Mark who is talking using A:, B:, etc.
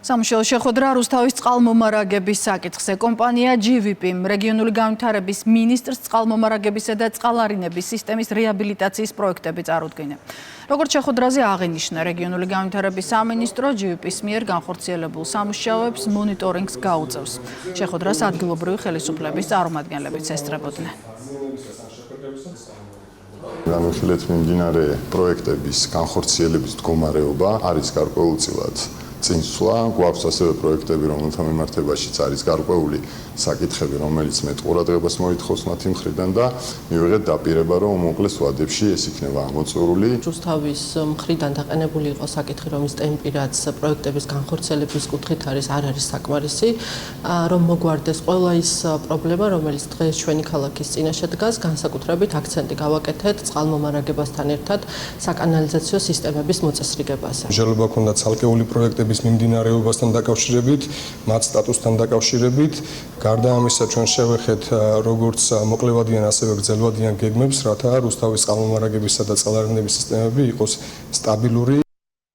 A: სამუშაო შეხვედრა რუსთავის წყალმომარაგების საკითხზე. კომპანია GVP რეგიონული განვითარების მინისტრს წყალმომარაგებისა და წყალარინების სისტემის რეაბილიტაციის პროექტები წარუდგინა. როგორც შეხვედრაზე აღინიშნა, რეგიონული განვითარების სამინისტრო GVP-ის მიერ განხორციელებულ სამუშაოებს მონიტორინგს გაუწევს. შეხვედრას ადგილობრივი ხელისუფლების წარმომადგენლებიც ესწრებოდნენ.
B: განვიხილეთ მიმდინარე პროექტების განხორციელების მდგომარეობა არის გარკვეულწილად წინსვლა, გვაქვს ასევე პროექტები, რომელთა მიმართებაშიც არის გარკვეული საკითხები, რომელიც მეტ ყურადღებას მოითხოვს მათი მხრიდან და მივიღეთ დაპირება, რომ უმოკლეს ვადებში ეს იქნება ამოწურული.
C: რუსთავის მხრიდან დაყენებული იყო საკითხი, რომ ის ტემპი, რაც პროექტების განხორციელების კუთხით არის საკმარისი, რომ მოგვარდეს ყველა ის პრობლემა, რომელიც დღეს ჩვენი ქალაქის წინაშე დგას, განსაკუთრებით აქცენტი გავაკეთეთ წყალმომარაგებასთან ერთად საკანალიზაციო სისტემების მოწესრიგებაზე.
D: მსჯელობა ჰქონდა ცალკეული პროექტების მიმდინარეობასთან დაკავშირებით, მათ სტატუსთან დაკავშირებით. გარდა ამისა, ჩვენ შევეხეთ როგორც მოკლევადიან, ასევე გრძელვადიან გეგმებს, რათა რუსთავის წყალმომარაგებისა და წყალარინების სისტემები იყოს სტაბილური.